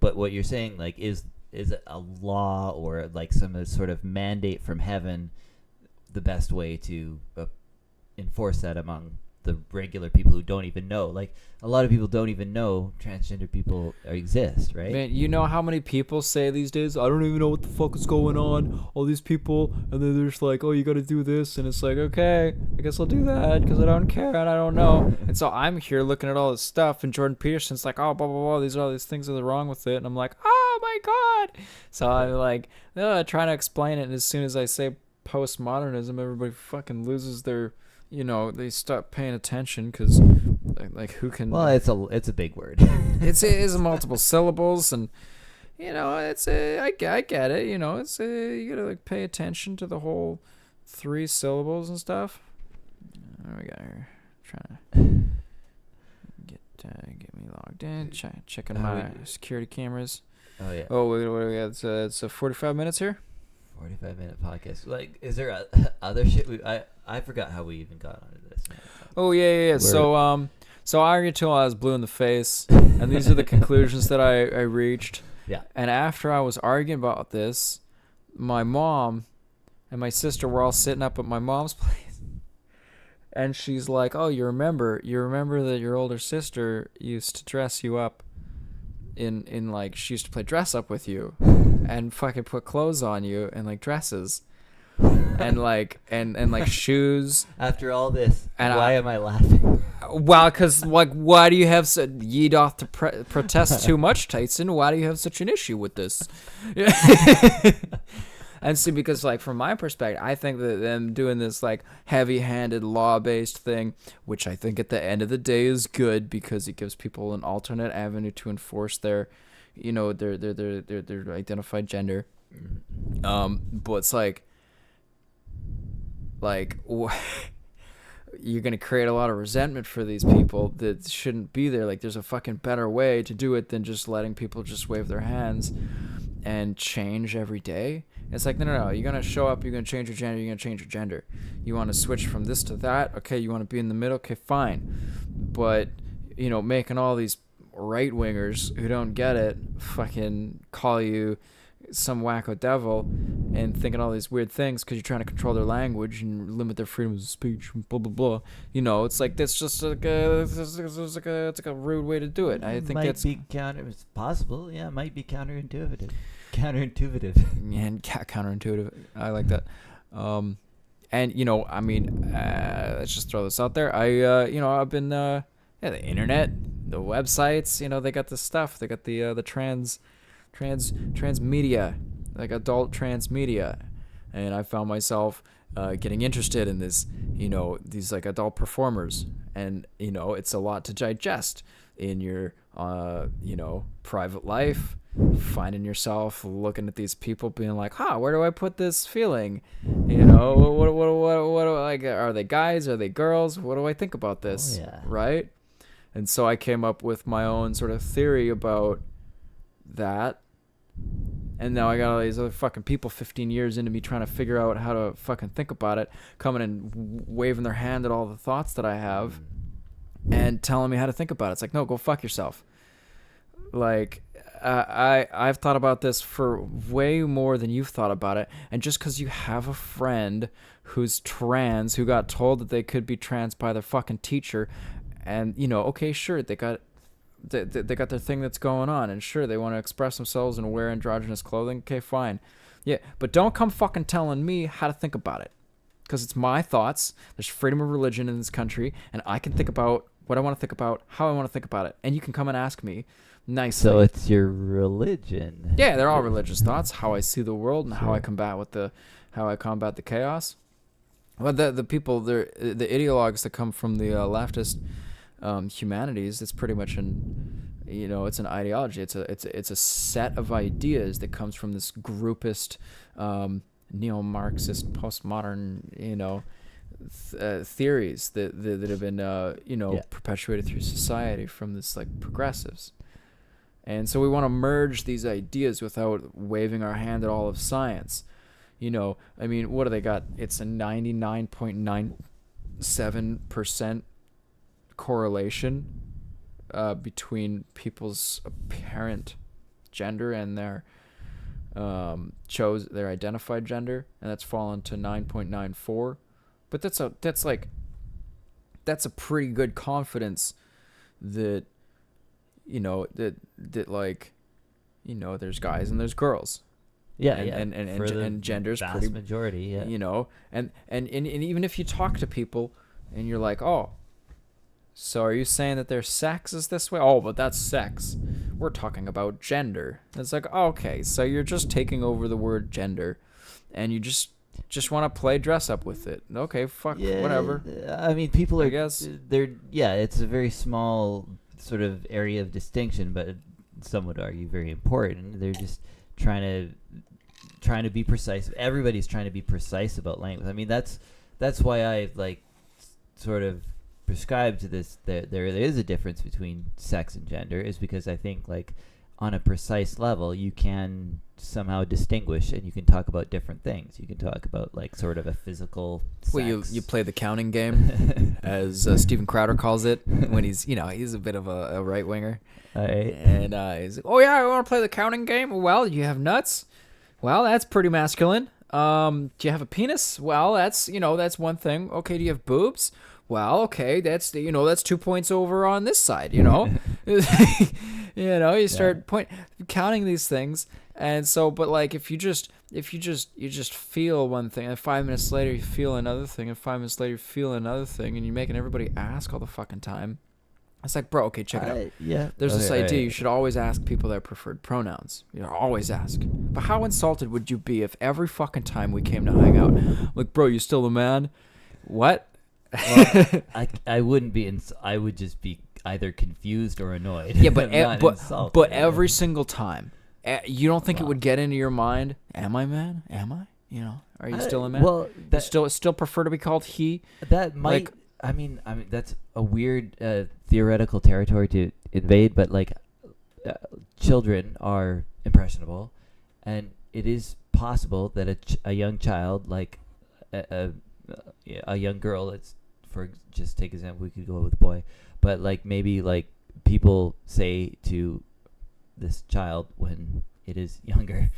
but what you're saying, like, is a law or like some sort of mandate from heaven the best way to enforce that among the regular people who don't even know? Like, a lot of people don't even know transgender people exist, right? Man, you know how many people say these days, I don't even know what the fuck is going on, all these people, and then they're just like, oh, you gotta do this, and it's like, okay, I guess I'll do that, because I don't care, and I don't know. And so I'm here looking at all this stuff, and Jordan Peterson's like, oh, blah, blah, blah, these are all these things that are wrong with it, and I'm like, oh my god. So I'm like, trying to explain it, and as soon as I say postmodernism, everybody fucking loses their, they stop paying attention, because Like who can? Well, it's a big word. It is multiple syllables, and it's I get it. It's you gotta like pay attention to the whole 3 syllables and stuff. What do we got here? Trying to get me logged in. Checking my security cameras. Oh yeah. Oh, what do we got? It's 45 minutes here. 45-minute podcast. Like, is there other shit? I forgot how we even got onto this. Oh yeah. So I argued till I was blue in the face, and these are the conclusions that I reached. Yeah. And after I was arguing about this, my mom and my sister were all sitting up at my mom's place, and she's like, "Oh, you remember that your older sister used to dress you up in like she used to play dress up with you, and fucking put clothes on you and like dresses." And like shoes. After all this, and why am I laughing? Well, because like, why do you have ye doth to protest too much, Tyson? Why do you have such an issue with this? And see, because like from my perspective, I think that them doing this like heavy-handed law-based thing, which I think at the end of the day is good because it gives people an alternate avenue to enforce their identified gender. But it's like you're going to create a lot of resentment for these people that shouldn't be there. Like, there's a fucking better way to do it than just letting people just wave their hands and change every day. It's like, no. You're going to show up, you're going to change your gender, you're going to change your gender. You want to switch from this to that? Okay, you want to be in the middle? Okay, fine. But, making all these right-wingers who don't get it fucking call you some wacko devil and thinking all these weird things because you're trying to control their language and limit their freedom of speech and blah blah blah. It's like that's just like it's like a rude way to do it. I think it's possible. Yeah, it might be counterintuitive. And counterintuitive. I like that. And let's just throw this out there. I've been the internet, the websites. They got the stuff. They got the transmedia, like adult transmedia, and I found myself getting interested in this, these like adult performers, and it's a lot to digest in your private life, finding yourself looking at these people being like, where do I put this feeling? What like, are they guys, are they girls, what do I think about this? Right? And so I came up with my own sort of theory about that. And now I got all these other fucking people 15 years into me trying to figure out how to fucking think about it, coming and waving their hand at all the thoughts that I have and telling me how to think about it. It's like, no, go fuck yourself. Like, I've thought about this for way more than you've thought about it. And just because you have a friend who's trans, who got told that they could be trans by their fucking teacher, and, okay, sure, they got their thing that's going on, and sure, they want to express themselves and wear androgynous clothing. Okay, fine. Yeah, but don't come fucking telling me how to think about it, because it's my thoughts. There's freedom of religion in this country, and I can think about what I want to think about, how I want to think about it, and you can come and ask me nicely. So it's your religion. Yeah, they're all religious thoughts, how I see the world and how I combat the chaos. Well, the people, the ideologues that come from the leftist humanities, it's pretty much it's an ideology. It's a set of ideas that comes from this groupist, neo-Marxist, postmodern, theories that have been perpetuated through society from this like progressives. And so we want to merge these ideas without waving our hand at all of science. What do they got? It's a 99.97% correlation between people's apparent gender and their their identified gender, and that's fallen to 9.94. But that's a pretty good confidence that there's guys and there's girls. And gender's vast pretty majority. Yeah. And even if you talk to people and you're like, oh, so are you saying that their sex is this way? Oh, but that's sex. We're talking about gender. It's like, okay, so you're just taking over the word gender, and you just just want to play dress up with it. Okay, fuck, whatever. I mean, people are. I guess. It's a very small sort of area of distinction, but some would argue very important. They're just trying to be precise. Everybody's trying to be precise about language. I mean, that's why I like sort of prescribe to this. There is a difference between sex and gender, is because I think like on a precise level you can somehow distinguish, and you can talk about different things. You can talk about like sort of a physical sex. Well, you play the counting game, as Steven Crowder calls it, when he's a bit of a right winger, and he's like, oh yeah, I want to play the counting game. Well, you have nuts. Well, that's pretty masculine. Do you have a penis? Well, that's one thing. Okay, do you have boobs? Well, okay, that's 2 points over on this side. You start counting these things, and so, but like if you just feel one thing, and 5 minutes later you feel another thing, and 5 minutes later you feel another thing, and you're making everybody ask all the fucking time. It's like, bro, okay, check it out. Yeah. There's this idea you should always ask people their preferred pronouns. Always ask. But how insulted would you be if every fucking time we came to hang out, like, bro, you still the man? What? Well, I wouldn't be. I would just be either confused or annoyed. Yeah, but every single time, you don't think it would get into your mind? Am I man? Am I? Are you still a man? Well, still prefer to be called he. That might. I mean, that's a weird theoretical territory to invade, but like, children are impressionable, and it is possible that a young child, like a young girl, just take example, we could go with boy, but like maybe like people say to this child when it is younger,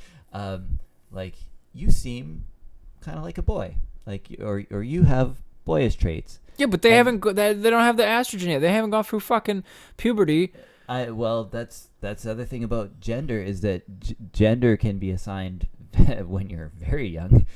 like, you seem kind of like a boy, like, or you have boyish traits. Yeah, but they don't have the estrogen yet. They haven't gone through fucking puberty. Well, that's the other thing about gender, is that gender can be assigned when you're very young,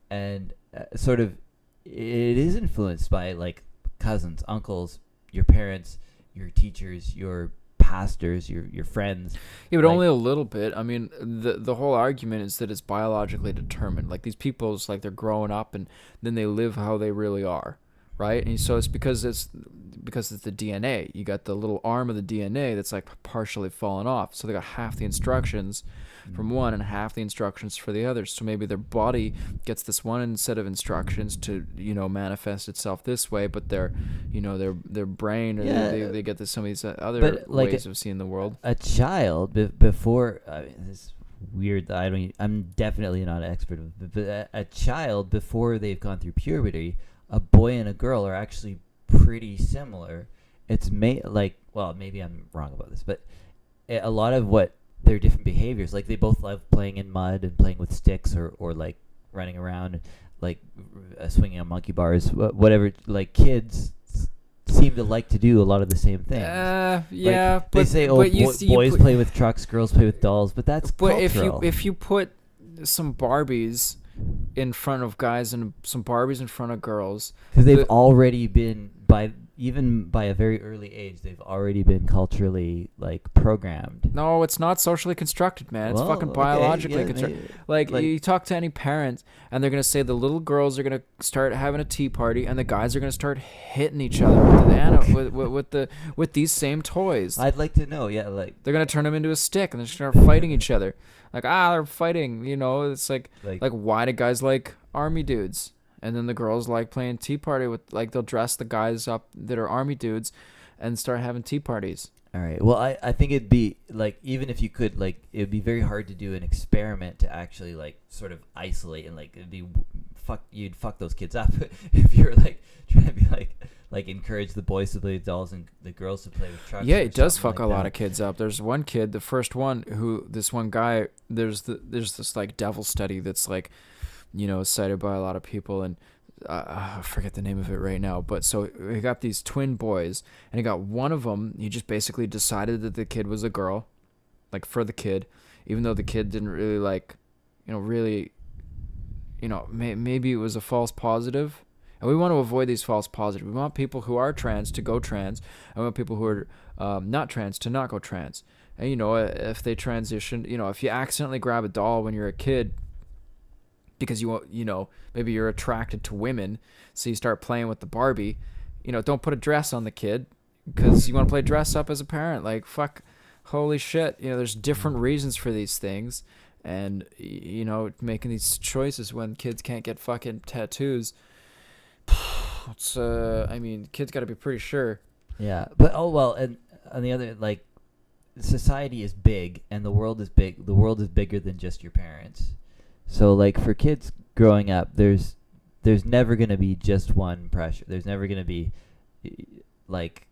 and sort of it is influenced by like cousins, uncles, your parents, your teachers, your pastors, your friends. Yeah, but only a little bit. I mean, the whole argument is that it's biologically determined. Like, these people, it's like they're growing up and then they live how they really are, right? And so it's because it's the DNA. You got the little arm of the DNA that's like partially fallen off. So they got half the instructions from one and half the instructions for the other. So maybe their body gets this one set of instructions to manifest itself this way, but their brain, or they get some of these other ways of seeing the world. A child before, this is weird. I'm definitely not an expert, but a child before they've gone through puberty, a boy and a girl are actually pretty similar. It's maybe I'm wrong about this, but a lot of what their different behaviors, like they both love playing in mud and playing with sticks, or like running around, like swinging on monkey bars, whatever. Like, kids seem to like to do a lot of the same things. Yeah, they say, boys play with trucks, girls play with dolls, but that's cultural. if you put some Barbies in front of guys and some Barbies in front of girls, because they've already been even by a very early age, they've already been culturally like programmed. No, it's not socially constructed, man. It's fucking biologically constructed. Like, you talk to any parent, and they're gonna say the little girls are gonna start having a tea party, and the guys are gonna start hitting each other with these same toys. I'd like to know, like they're gonna turn them into a stick, and they start fighting each other. Like, they're fighting. It's like why do guys like army dudes? And then the girls like playing tea party with, like, they'll dress the guys up that are army dudes and start having tea parties. All right. Well, I think it'd be, like, even if you could, like, it would be very hard to do an experiment to actually, like, sort of isolate, and, like, you'd fuck those kids up if you were, like, trying to be, like encourage the boys to play with dolls and the girls to play with trucks. Yeah, it does fuck a lot of kids up. There's one kid, the first one, this one guy, there's this, like, devil study that's, like, cited by a lot of people, and I forget the name of it right now, but so he got these twin boys, and he got one of them, he just basically decided that the kid was a girl, like, for the kid, even though the kid didn't really, like, maybe it was a false positive. And we want to avoid these false positives. We want people who are trans to go trans, and we want people who are not trans to not go trans. And if they transition, if you accidentally grab a doll when you're a kid, because maybe you're attracted to women, so you start playing with the Barbie. Don't put a dress on the kid because you want to play dress up as a parent. Like, fuck, holy shit. There's different reasons for these things, and making these choices when kids can't get fucking tattoos. It's kids got to be pretty sure. Yeah, but and on the other, like, society is big and the world is big. The world is bigger than just your parents. So, like, for kids growing up, there's never gonna be just one pressure. There's never gonna be like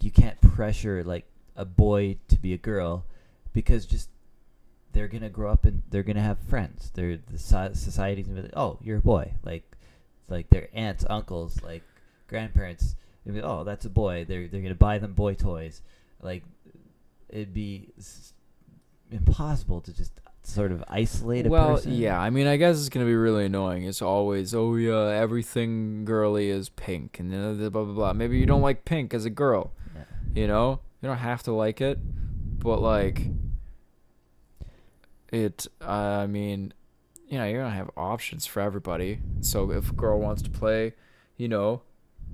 you can't pressure like a boy to be a girl, because just they're gonna grow up and they're gonna have friends. Society's gonna be like, oh, you're a boy. Like their aunts, uncles, like grandparents. They'd be, oh, that's a boy. They're gonna buy them boy toys. Like, it'd be impossible to just sort of isolate a person. Well, yeah. I guess it's gonna be really annoying. It's always, oh yeah, everything girly is pink and blah blah blah. Maybe you don't like pink as a girl. Yeah. You don't have to like it, but like it. You're gonna have options for everybody. So if a girl wants to play,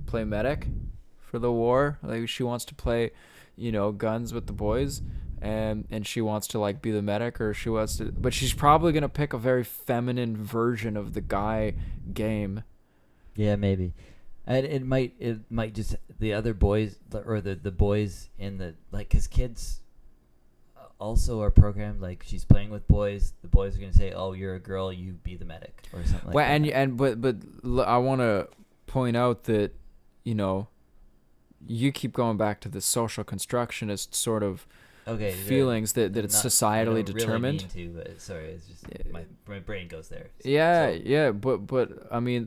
play medic for the war, like she wants to play, guns with the boys, and she wants to like be the medic, or she wants to, but she's probably gonna pick a very feminine version of the guy game. Yeah, maybe. And it might just, the other boys, or the boys in the, like, because kids also are programmed, like, she's playing with boys, the boys are going to say, oh, you're a girl, you be the medic, or something like that. But I want to point out that, you keep going back to the social constructionist sort of feelings that it's societally determined. Really mean to, but sorry, it's just my brain goes there. But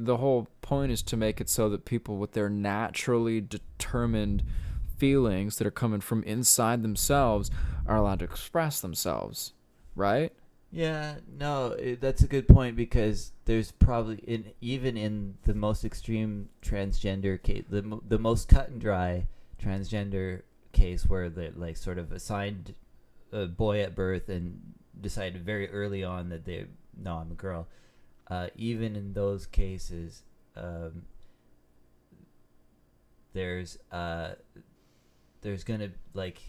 the whole point is to make it so that people with their naturally determined feelings that are coming from inside themselves are allowed to express themselves, right? Yeah, no, that's a good point, because there's probably even in the most extreme transgender case, the most cut and dry transgender case where they like sort of assigned a boy at birth and decided very early on that I'm a girl. Even in those cases, there's gonna, like,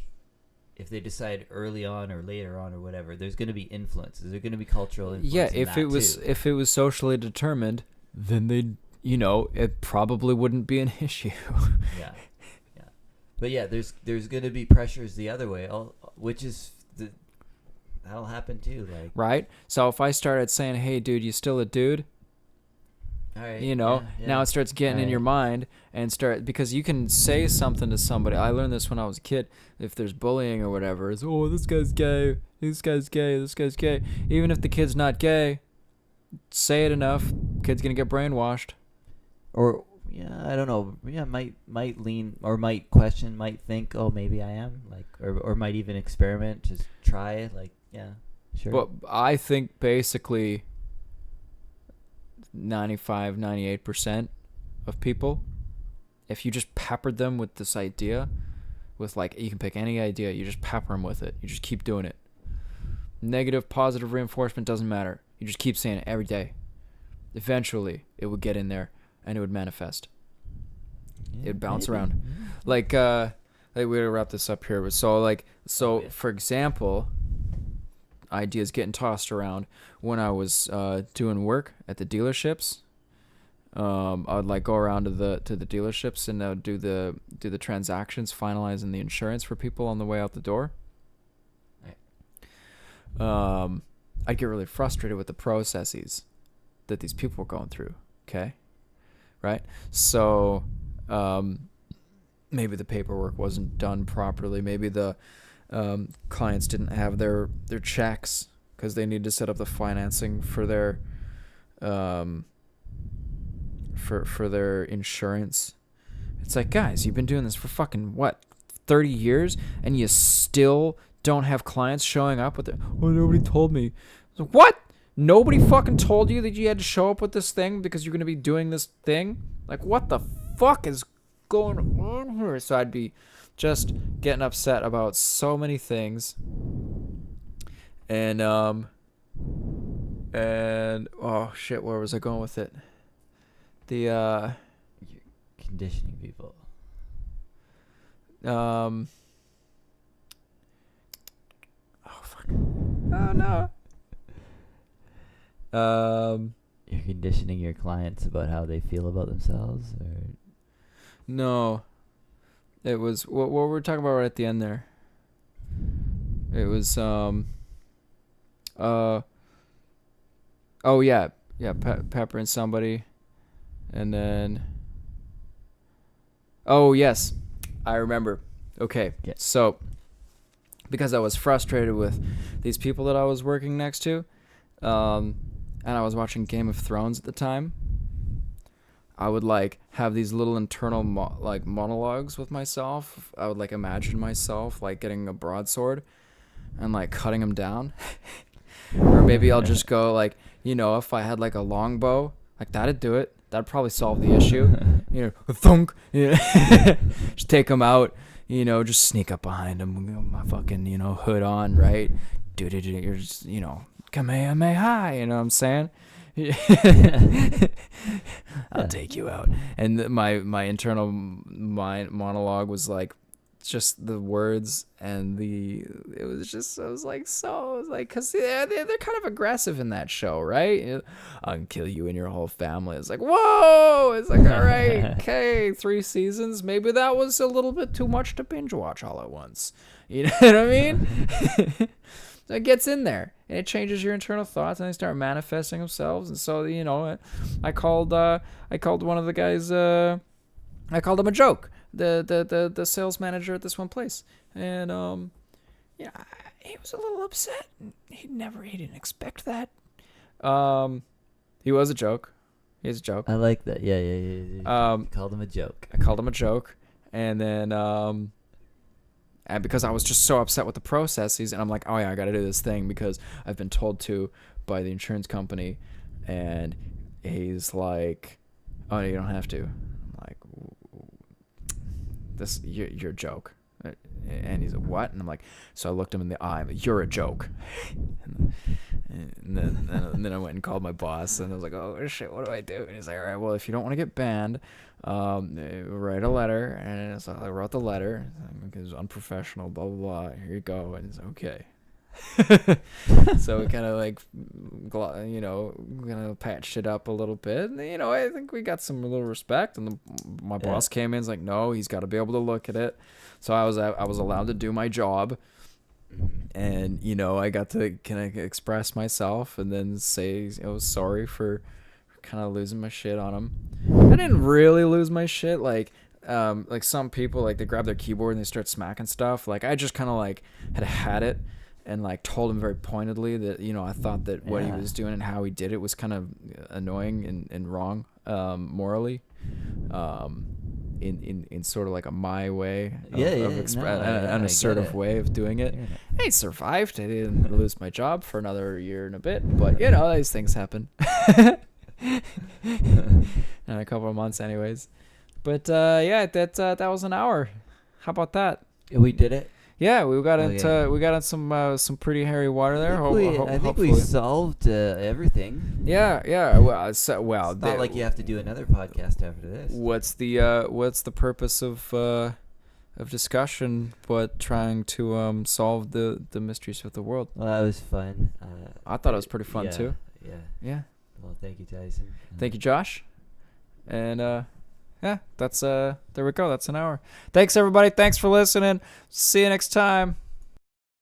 if they decide early on or later on or whatever, there's gonna be influences. There's gonna be cultural influence. Yeah, if it was socially determined, then it probably wouldn't be an issue. Yeah. But yeah, there's gonna be pressures the other way, which is that'll happen too, like, right. So if I started saying, "Hey, dude, you still a dude?" All right, now it starts getting in your mind and because you can say something to somebody. I learned this when I was a kid. If there's bullying or whatever, it's, oh, this guy's gay, this guy's gay, this guy's gay. Even if the kid's not gay, say it enough, kid's gonna get brainwashed. Or yeah, I don't know. Yeah, might lean or might question, might think, oh, maybe I am, like, or might even experiment, just try it, like, yeah, sure. But I think basically 98% of people, if you just peppered them with this idea, with, like, you can pick any idea, you just pepper them with it, you just keep doing it. Negative, positive reinforcement doesn't matter. You just keep saying it every day. Eventually, it would get in there and it would manifest. Yeah, it would bounce around. Like, we gotta wrap this up here. But for example, ideas getting tossed around when I was doing work at the dealerships. I would like go around to the dealerships and do the transactions, finalizing the insurance for people on the way out the door. I'd get really frustrated with the processes that these people were going through. Okay, right? So maybe the paperwork wasn't done properly. Maybe the clients didn't have their checks because they need to set up the financing for their for their insurance. It's like, guys, you've been doing this for fucking 30 years and you still don't have clients showing up with it. Oh, nobody told me. Like, what? Nobody fucking told you that you had to show up with this thing because you're going to be doing this thing? Like, what the fuck is going on here? So I'd be just getting upset about so many things. And And oh shit, where was I going with it? The You're conditioning people. Oh fuck. Oh no. You're conditioning your clients about how they feel about themselves, or No. It was what were we talking about right at the end there? It was oh yeah, peppering somebody, and then oh yes, I remember. Okay, Yeah. so because I was frustrated with these people that I was working next to, and I was watching Game of Thrones at the time, I would like have these little internal monologues with myself. I would like imagine myself like getting a broadsword and like cutting them down. Or maybe I'll just go like, if I had like a longbow, like that'd do it. That'd probably solve the issue. Thunk. Just take them out. Just sneak up behind them. My fucking, hood on, right? Dude, you're just, Kamehameha. You know what I'm saying? I'll take you out. And my internal mind monologue was like just the words and I was like because they're kind of aggressive in that show, right? I can kill you and your whole family. It's like, whoa. It's like, all right, okay, 3 seasons, maybe that was a little bit too much to binge watch all at once. You know what I mean? So it gets in there and it changes your internal thoughts and they start manifesting themselves. And so, I called one of the guys, I called him a joke, the sales manager at this one place. And, he was a little upset. He didn't expect that. He was a joke. He's a joke. I like that. Yeah. Called him a joke. I called him a joke. And then, and because I was just so upset with the processes, and I'm like, oh yeah, I got to do this thing because I've been told to by the insurance company. And he's like, oh, you don't have to. I'm like, you're a joke. And he's like, what? And I'm like, so I looked him in the eye. I'm like, you're a joke. and then I went and called my boss, and I was like, oh shit, what do I do? And he's like, all right, well, if you don't want to get banned, write a letter. And so I wrote the letter. It was unprofessional, blah blah blah. Here you go. And he's like, okay. So we kind of like, kind of patched it up a little bit. And, I think we got some little respect. And my boss came in, and was like, no, he's got to be able to look at it. So I was allowed to do my job. And, I got to kind of express myself and then say I was sorry for kind of losing my shit on him. I didn't really lose my shit. Like some people, like they grab their keyboard and they start smacking stuff. Like I just kind of like had it. And like told him very pointedly that I thought that what he was doing and how he did it was kind of annoying and wrong morally, in sort of like a my way an assertive way of doing it. I survived. I didn't lose my job for another year and a bit, but these things happen. And a couple of months, anyways. But that was an hour. How about that? We did it. Yeah, we got into some pretty hairy water there. I think we solved everything. Yeah. Well, it's not like you have to do another podcast after this. What's the purpose of discussion but trying to solve the mysteries of the world? Well, that was fun. I thought it was pretty fun too. Yeah. Well, thank you, Tyson. Thank you, Josh. And that's there we go. That's an hour. Thanks everybody. Thanks for listening. See you next time.